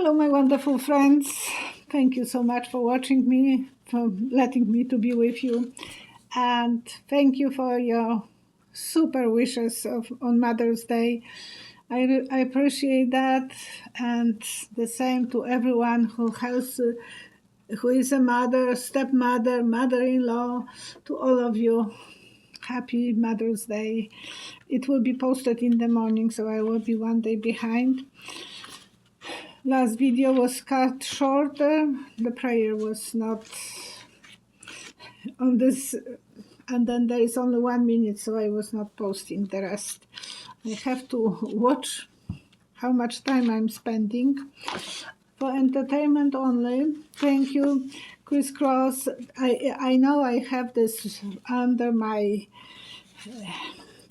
Hello, my wonderful friends. Thank you so much for watching me, for letting me to be with you. And thank you for your super wishes on Mother's Day. I appreciate that. And the same to everyone who is a mother, stepmother, mother-in-law, to all of you. Happy Mother's Day. It will be posted in the morning, so I will be one day behind. Last video was cut shorter. The prayer was not on this, and then there is only 1 minute, so I was not posting the rest. I have to watch how much time I'm spending for entertainment only. Thank you, Crisscross. I know I have this under my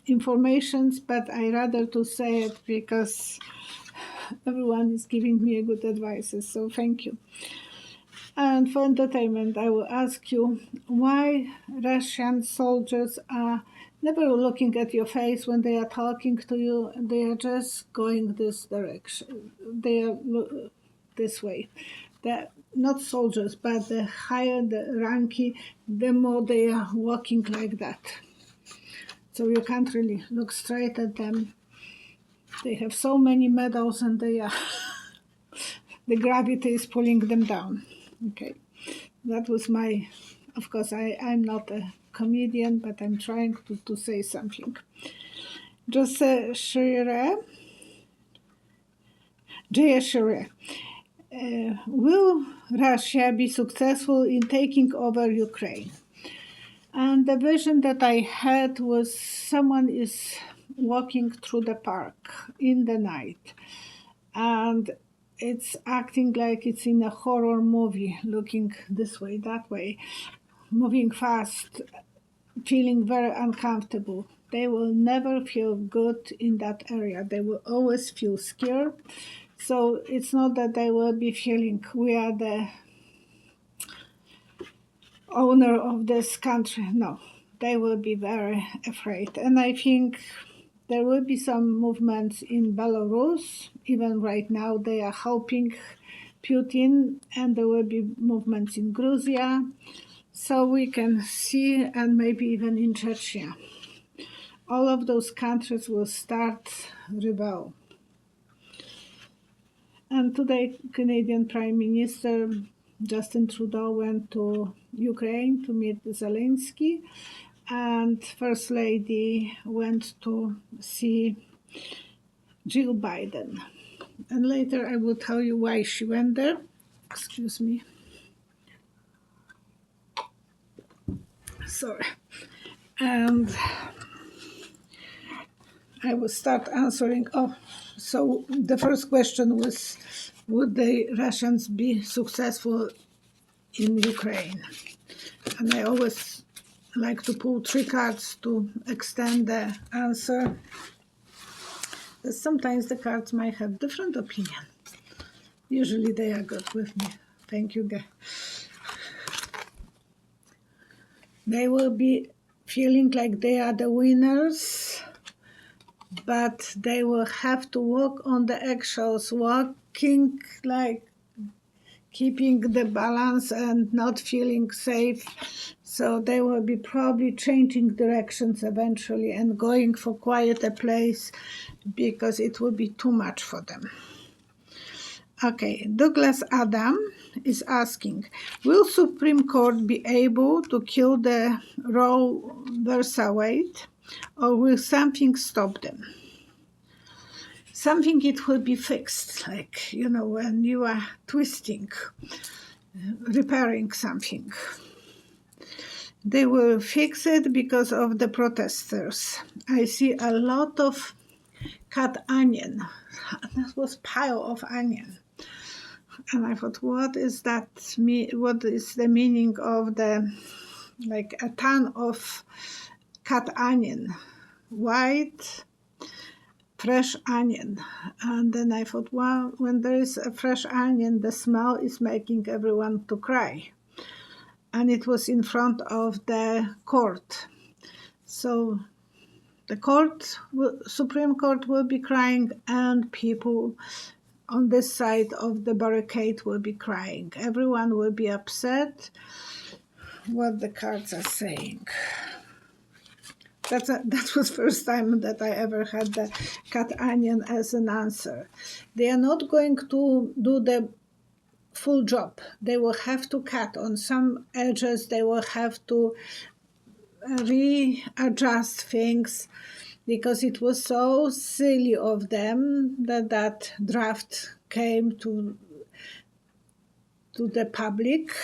informations, but I rather to say it because everyone is giving me good advices, so thank you. And for entertainment, I will ask you why Russian soldiers are never looking at your face when they are talking to you. They are just going this direction. They are this way. They're not soldiers, but the higher the ranky, the more they are walking like that. So you can't really look straight at them. They have so many medals, and they are the gravity is pulling them down. Okay, that was my, of course, I'm not a comedian, but I'm trying to say something. Jaya Shire. Will Russia be successful in taking over Ukraine? And the vision that I had was someone is walking through the park in the night, and it's acting like it's in a horror movie, looking this way, that way, moving fast, feeling very uncomfortable. They will never feel good in that area. They will always feel scared. So it's not that they will be feeling we are the owner of this country. No, they will be very afraid. And I think there will be some movements in Belarus. Even right now, they are helping Putin, and there will be movements in Georgia. So we can see, and maybe even in Chechnya. All of those countries will start rebel. And today, Canadian Prime Minister Justin Trudeau went to Ukraine to meet Zelensky, and First Lady went to see Jill Biden. And later I will tell you why she went there. Excuse me. Sorry. And I will start answering. So the first question was, would the Russians be successful in Ukraine? And I always like to pull 3 cards to extend the answer. But sometimes the cards might have different opinion. Usually they are good with me. Thank you, guys. They will be feeling like they are the winners, but they will have to walk on the eggshells, walking like keeping the balance and not feeling safe. So they will be probably changing directions eventually and going for quieter place because it will be too much for them. Okay, Douglas Adam is asking, will Supreme Court be able to kill the Roe versus Wade, or will something stop them? Something it will be fixed, like, when you are twisting, repairing something. They will fix it because of the protesters. I see a lot of cut onion. That was pile of onion. And I thought, what is that? What is the meaning of like a ton of cut onion? White, fresh onion. And then I thought, well, when there is a fresh onion, the smell is making everyone to cry. And it was in front of the court. So the Supreme Court will be crying, and people on this side of the barricade will be crying. Everyone will be upset what the cards are saying. That was first time that I ever had the cut onion as an answer. They are not going to do the full job. They will have to cut on some edges. They will have to readjust things, because it was so silly of them that draft came to the public,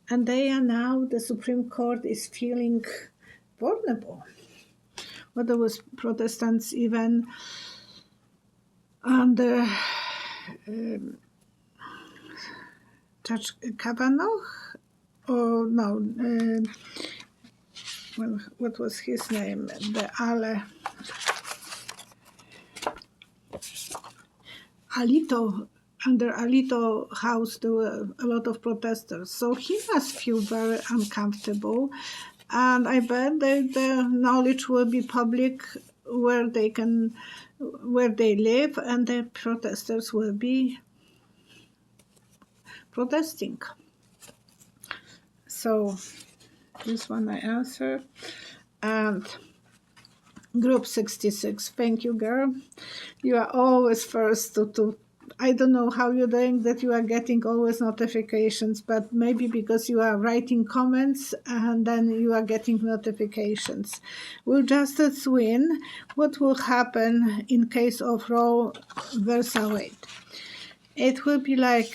and they are now, the Supreme Court is feeling vulnerable. But there was Protestants even under Judge Kavanaugh, or no, well, what was his name? The Alito, under Alito house, there were a lot of protesters. So he must feel very uncomfortable. And I bet that the knowledge will be public where they live, and the protesters will be protesting. So this one I answered. And Group 66, thank you, girl. You are always first to I don't know how you're doing that you are getting always notifications, but maybe because you are writing comments and then you are getting notifications. Will justice win? What will happen in case of Roe versus Wade? It will be like,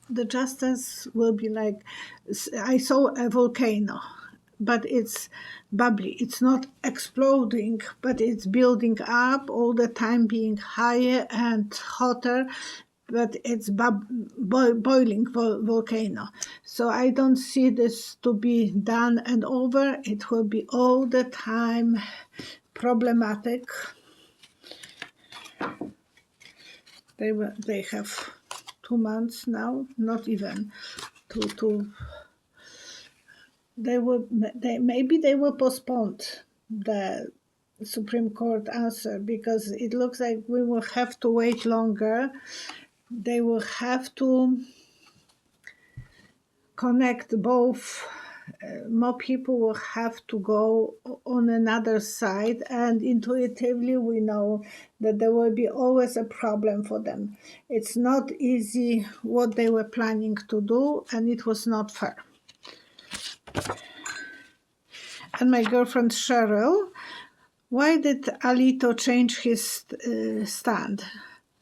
the justice will be like, I saw a volcano, but it's bubbly. It's not exploding, but it's building up all the time, being higher and hotter, but it's boiling volcano. So I don't see this to be done and over. It will be all the time problematic. They have 2 months now, not even maybe they will postpone the Supreme Court answer, because it looks like we will have to wait longer. They will have to connect both. More people will have to go on another side, and intuitively we know that there will be always a problem for them. It's not easy what they were planning to do, and it was not fair. And my girlfriend Cheryl, why did Alito change his stand?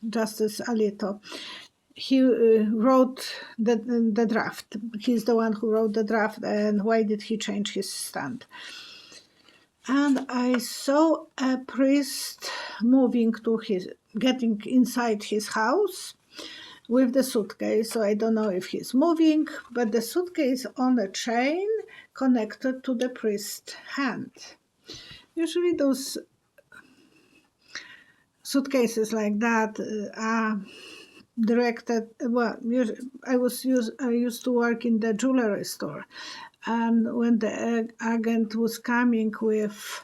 Justice Alito. He wrote the draft. He's the one who wrote the draft, and why did he change his stand? And I saw a priest getting inside his house with the suitcase. So I don't know if he's moving, but the suitcase on a chain connected to the priest's hand. Usually those suitcases like that are directed. Well, I used to work in the jewelry store, and when the agent was coming with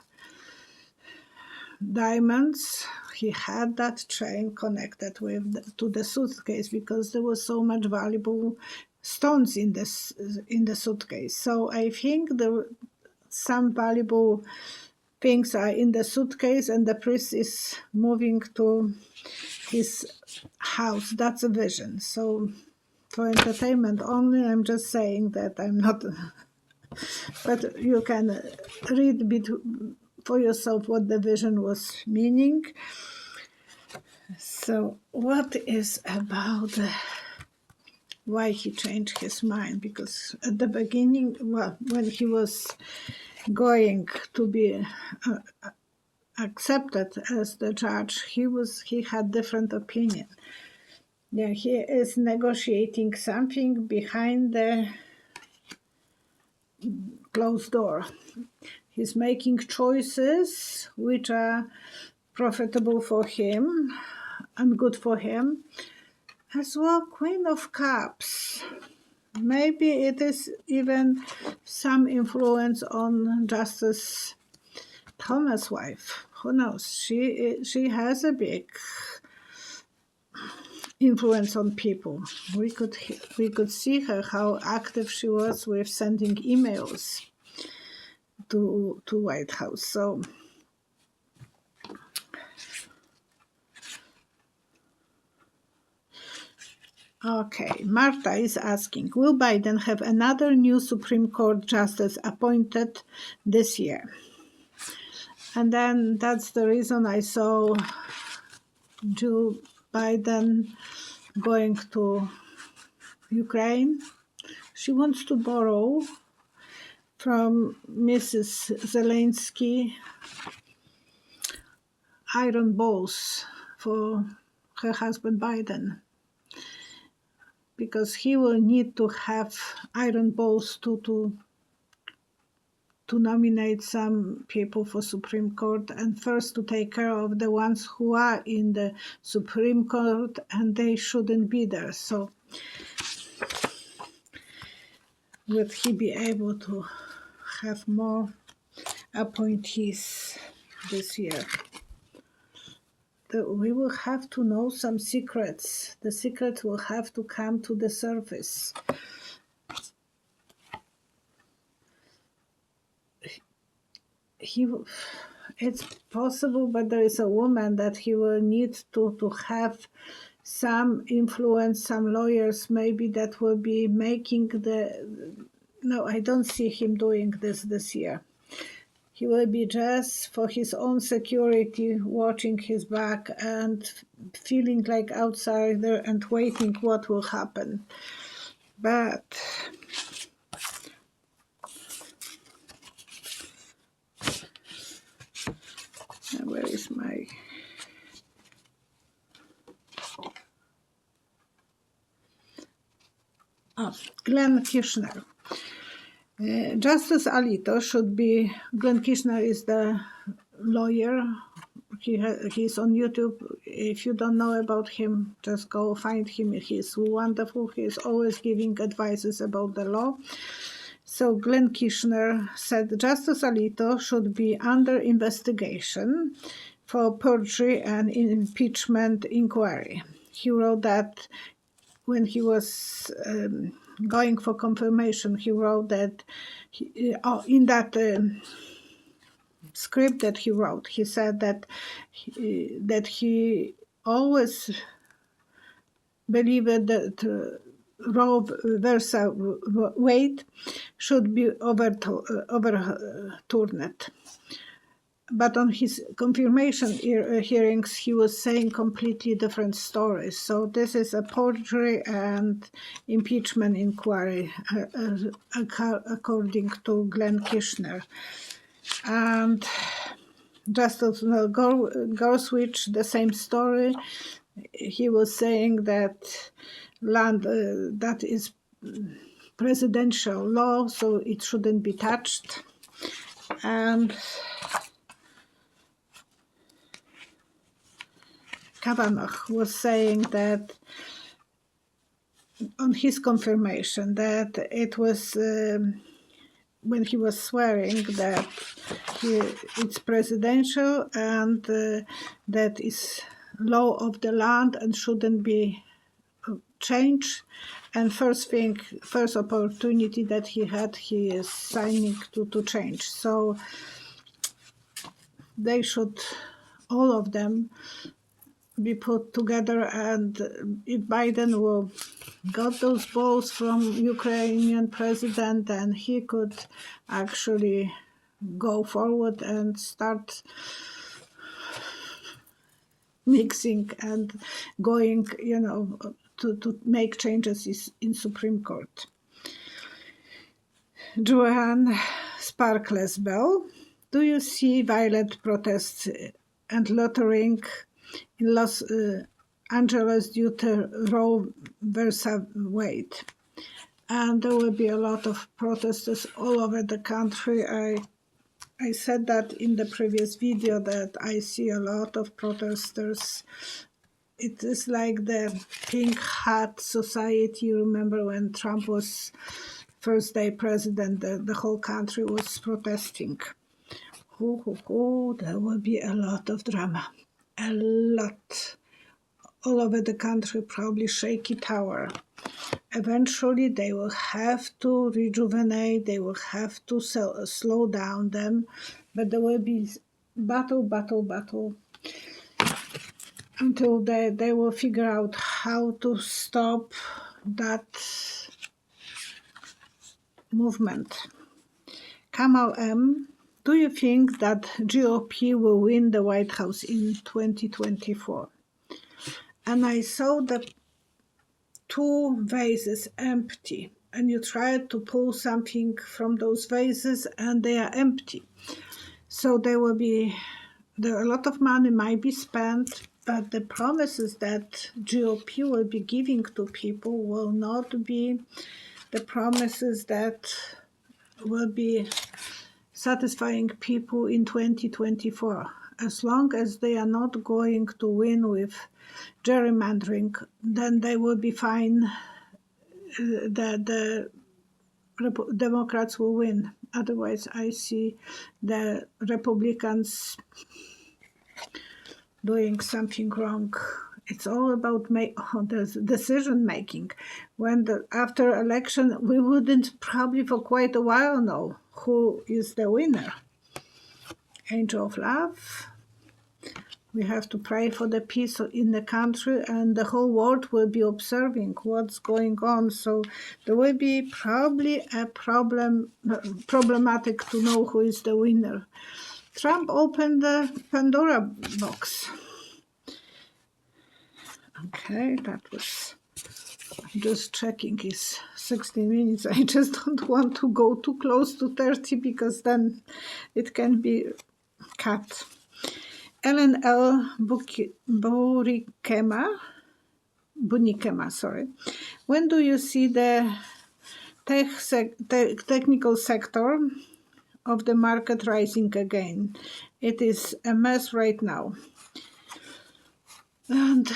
diamonds, he had that chain connected to the suitcase, because there was so much valuable stones in the suitcase. So I think some valuable things are in the suitcase, and the priest is moving to his house. That's a vision. So for entertainment only, I'm just saying that I'm not, but you can read for yourself what the vision was meaning. So what is about why he changed his mind? Because at the beginning, when he was going to be accepted as the judge, he had different opinion. Yeah, he is negotiating something behind the closed door. He's making choices which are profitable for him and good for him. As well, Queen of Cups. Maybe it is even some influence on Justice Thomas' wife. Who knows? She has a big influence on people. We could see her how active she was with sending emails to White House. So okay, Marta is asking, will Biden have another new Supreme Court justice appointed this year? And then that's the reason I saw Joe Biden going to Ukraine. She wants to borrow from Mrs. Zelensky iron balls for her husband Biden, because he will need to have iron balls to nominate some people for Supreme Court, and first to take care of the ones who are in the Supreme Court and they shouldn't be there. So would he be able to have more appointees this year? We will have to know some secrets. The secrets will have to come to the surface. It's possible, but there is a woman that he will need to have some influence, some lawyers maybe that will be making no, I don't see him doing this year. He will be just for his own security, watching his back and feeling like outsider and waiting what will happen. But where is my... Glenn Kirshner. Justice Alito should be... Glenn Kirshner is the lawyer. He's on YouTube. If you don't know about him, just go find him. He's wonderful. He's always giving advices about the law. So Glenn Kirshner said Justice Alito should be under investigation for perjury and impeachment inquiry. He wrote that when he was going for confirmation. He wrote that in that script that he wrote, he said that he always believed that Roe versus Wade should be overturned. But on his confirmation hearings, he was saying completely different stories. So this is a perjury and impeachment inquiry, according to Glenn Kirshner. And Justice Gorsuch, the same story. He was saying that land that is presidential law, so it shouldn't be touched. And Kavanaugh was saying that on his confirmation that it was when he was swearing that it's presidential and that is law of the land and shouldn't be changed. And first opportunity that he had, he is signing to change. So they should, all of them, be put together, and if Biden will got those balls from Ukrainian president, and he could actually go forward and start mixing and going, to make changes in Supreme Court. Joanne Sparkles Bell, do you see violent protests and loitering in Los Angeles due to Roe versus Wade? And there will be a lot of protesters all over the country. I said that in the previous video that I see a lot of protesters. It is like the pink hat society. You remember when Trump was first day president, the whole country was protesting. There will be a lot of drama. A lot all over the country, probably shaky tower. Eventually, they will have to rejuvenate, they will have to slow down them, but there will be battle until they will figure out how to stop that movement. Kamal M., do you think that GOP will win the White House in 2024? And I saw the two vases empty, and you try to pull something from those vases and they are empty. So there a lot of money might be spent, but the promises that GOP will be giving to people will not be the promises that will be satisfying people in 2024. As long as they are not going to win with gerrymandering, then they will be fine. The Democrats will win. Otherwise, I see the Republicans doing something wrong. It's all about the decision making. When after election, we wouldn't probably for quite a while know who is the winner. Angel of Love. We have to pray for the peace in the country, and the whole world will be observing what's going on. So there will be probably a problematic to know who is the winner. Trump opened the Pandora box. Okay, that was just checking is 16 minutes. I just don't want to go too close to 30 because then it can be cut. Ellen L. Bunikema, sorry. When do you see the technical sector of the market rising again? It is a mess right now. And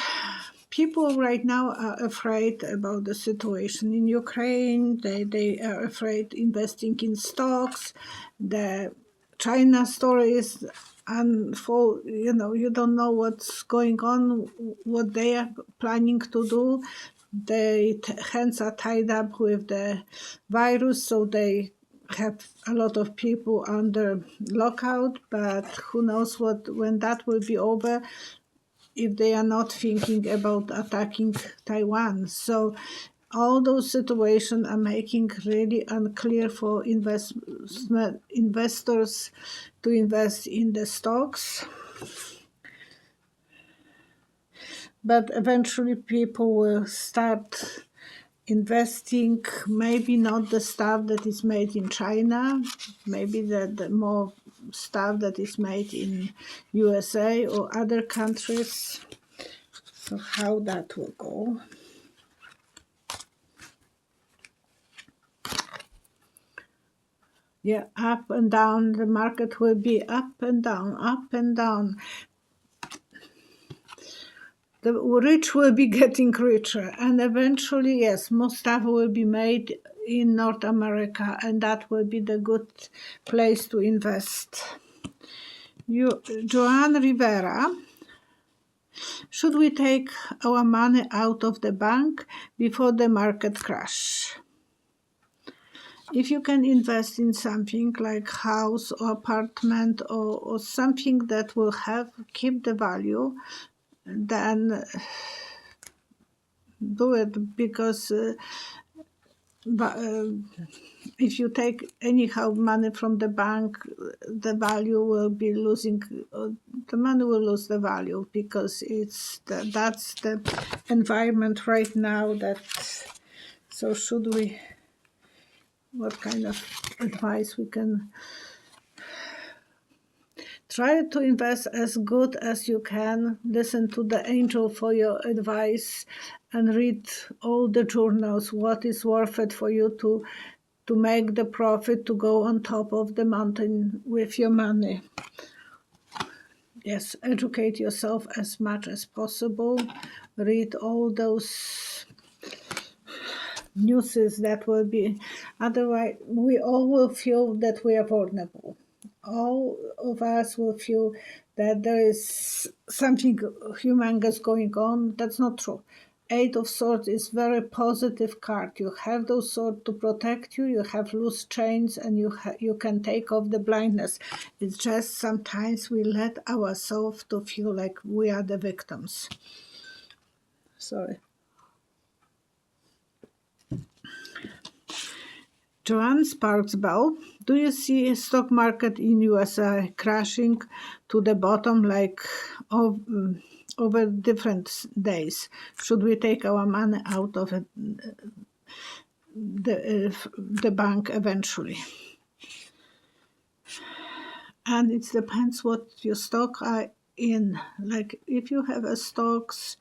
people right now are afraid about the situation in Ukraine. They are afraid investing in stocks. The China story is unfold. You don't know what's going on, what they are planning to do. Their hands are tied up with the virus, so they have a lot of people under lockout. But who knows when that will be over, if they are not thinking about attacking Taiwan. So all those situations are making really unclear for investors to invest in the stocks. But eventually people will start investing, maybe not the stuff that is made in China, maybe the more stuff that is made in USA or other countries. So how that will go. Yeah, up and down. The market will be up and down, up and down. The rich will be getting richer, and eventually, yes, more stuff will be made in North America, and that will be the good place to invest. Joanne Rivera, should we take our money out of the bank before the market crash? If you can invest in something like house or apartment or something that will keep the value, then do it, because if you take anyhow money from the bank, the value will be losing. The money will lose the value because that's the environment right now. So should we? What kind of advice we can? Try to invest as good as you can. Listen to the angel for your advice and read all the journals. What is worth it for you to make the profit, to go on top of the mountain with your money? Yes, educate yourself as much as possible. Read all those newses that will be. Otherwise, we all will feel that we are vulnerable. All of us will feel that there is something humongous going on. That's not true. Eight of Swords is very positive card. You have those swords to protect you. You have loose chains, and you can take off the blindness. It's just sometimes we let ourselves to feel like we are the victims. Sorry. Joanne Sparks Bell, do you see stock market in USA crashing to the bottom like over different days? Should we take our money out of the bank eventually? And it depends what your stock are in. Like if you have a stocks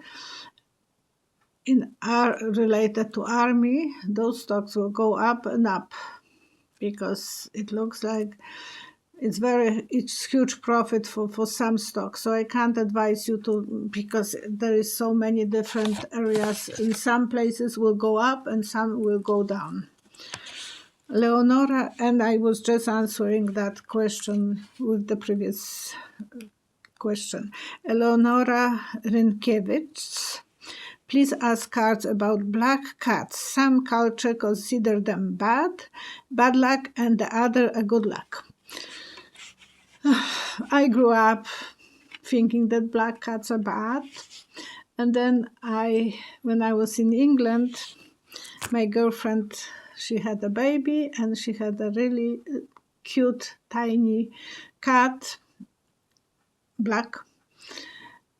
are related to army, those stocks will go up and up because it looks like it's huge profit for some stocks. So I can't advise you to, because there is so many different areas. In some places will go up and some will go down. Leonora, and I was just answering that question with the previous question. Eleonora Rynkiewicz, please ask cards about black cats. Some culture consider them bad luck, and the other a good luck. I grew up thinking that black cats are bad. And then when I was in England, my girlfriend, she had a baby and she had a really cute, tiny cat, black.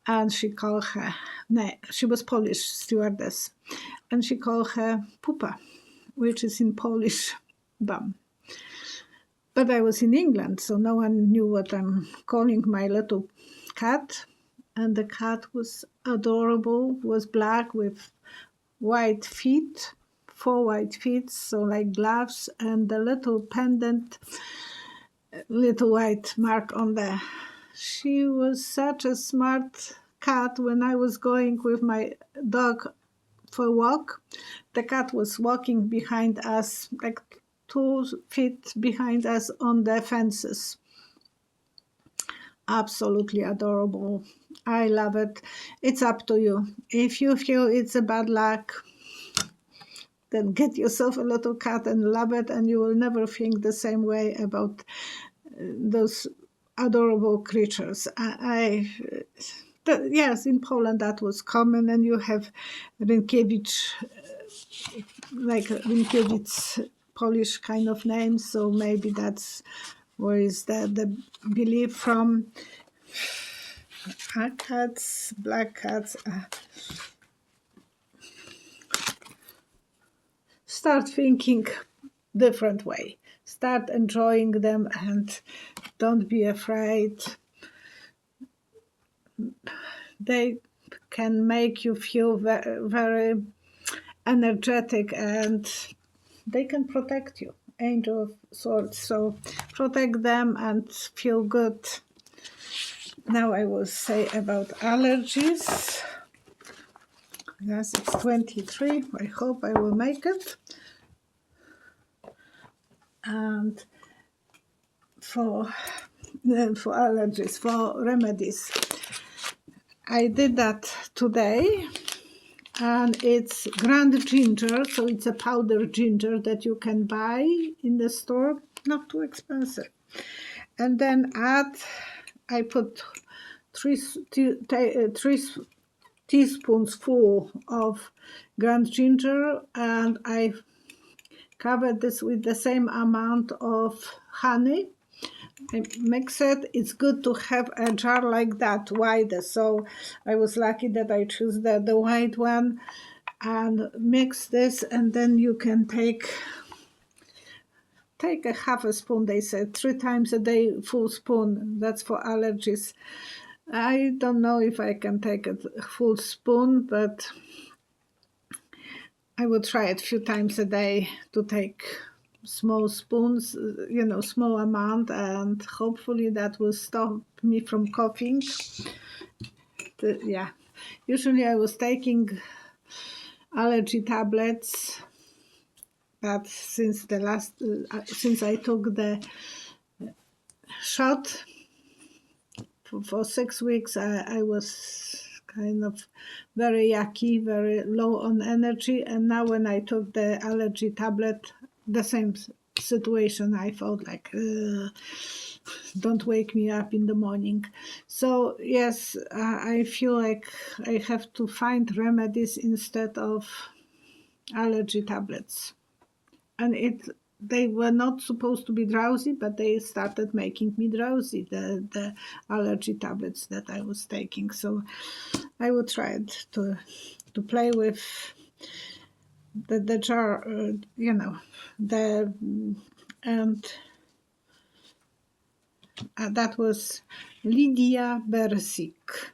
And she called her, she was Polish stewardess, and she called her Pupa, which is in Polish, bum. But I was in England, so no one knew what I'm calling my little cat. And the cat was adorable, was black with white feet, 4 white feet, so like gloves, and the little pendant, little white mark on there. She was such a smart cat. When I was going with my dog for a walk, the cat was walking behind us, like 2 feet behind us on the fences. Absolutely adorable. I love it. It's up to you. If you feel it's a bad luck, then get yourself a little cat and love it, and you will never think the same way about those adorable creatures. Yes, in Poland that was common, and you have Rynkiewicz, like Rynkiewicz Polish kind of name, so maybe that's where is the belief from. Cats, black cats. Start thinking different way. Start enjoying them and don't be afraid. They can make you feel very, very energetic, and they can protect you. Angel of Swords. So protect them and feel good. Now I will say about allergies. Yes, it's 23. I hope I will make it. And for allergies, for remedies, I did that today, and it's ground ginger, so it's a powdered ginger that you can buy in the store, not too expensive. And then I put 3 teaspoons full of ground ginger, and I covered this with the same amount of honey. I mix it. It's good to have a jar like that, wide. So I was lucky that I chose the white one, and mix this, and then you can take a half a spoon. They said 3 times a day, full spoon. That's for allergies. I don't know if I can take a full spoon, but I would try it a few times a day to take small spoons, small amount, and hopefully that will stop me from coughing. Usually I was taking allergy tablets, but since I took the shot for 6 weeks I was kind of very yucky, very low on energy, and now when I took the allergy tablet, the same situation. I felt like, don't wake me up in the morning. So yes, I feel like I have to find remedies instead of allergy tablets. And they were not supposed to be drowsy, but they started making me drowsy, the allergy tablets that I was taking. So I would try it to play with the jar, and that was Lydia Beresik,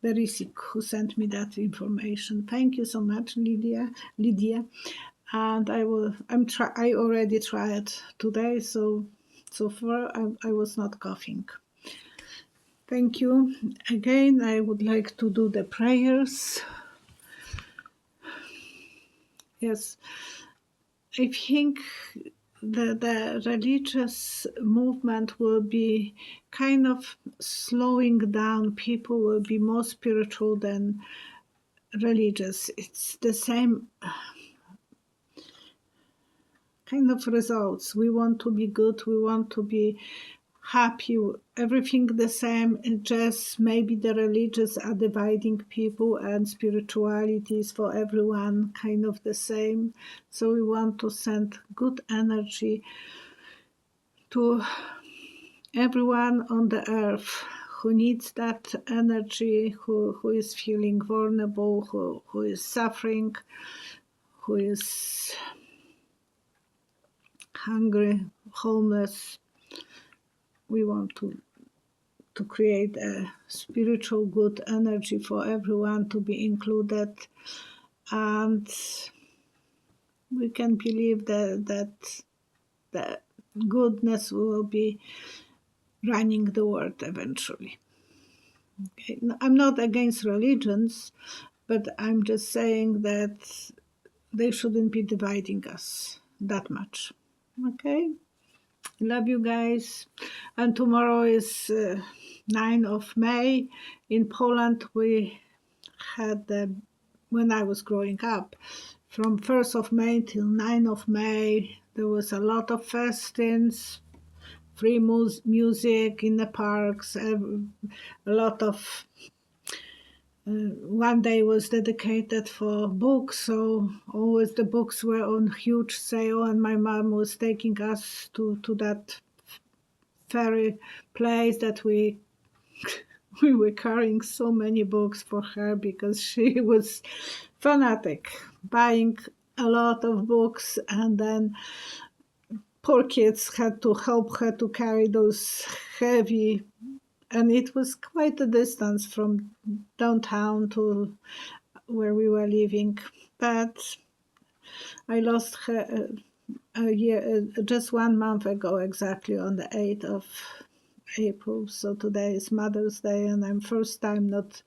who sent me that information. Thank you so much, Lydia. And I already tried today, so far I was not coughing. Thank you. Again, I would like to do the prayers. Yes, I think the religious movement will be kind of slowing down. People will be more spiritual than religious. It's the same kind of results. We want to be good, we want to be happy, everything the same, just maybe the religious are dividing people and spirituality is for everyone kind of the same. So we want to send good energy to everyone on the earth who needs that energy, who is feeling vulnerable, who is suffering, who is hungry, homeless. We want to create a spiritual good energy for everyone to be included, and we can believe that the goodness will be running the world eventually. Okay. I'm not against religions, but I'm just saying that they shouldn't be dividing us that much. Okay? Love you guys. And tomorrow is 9th of May. In Poland, we had, when I was growing up, from 1st of May till 9th of May, there was a lot of festins, free music in the parks, a lot of one day was dedicated for books, so always the books were on huge sale, and my mom was taking us to that very place that we were carrying so many books for her because she was fanatic, buying a lot of books, and then poor kids had to help her to carry those heavy, and it was quite a distance from downtown to where we were living. But I lost her just 1 month ago, exactly on the 8th of April. So today is Mother's Day, and I'm first time not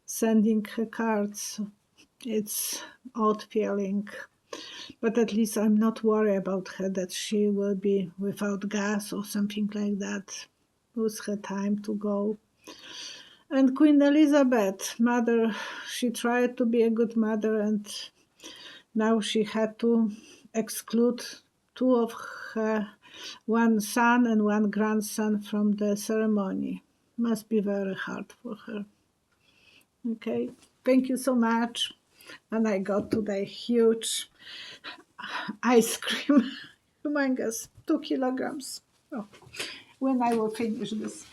sending her cards. It's odd feeling, but at least I'm not worried about her, that she will be without gas or something like that. It was her time to go. And Queen Elizabeth, mother, she tried to be a good mother, and now she had to exclude 2 of her, 1 son and 1 grandson, from the ceremony. Must be very hard for her. Okay, thank you so much. And I got today huge ice cream, humongous, 2 kilograms. Oh, when I will finish this.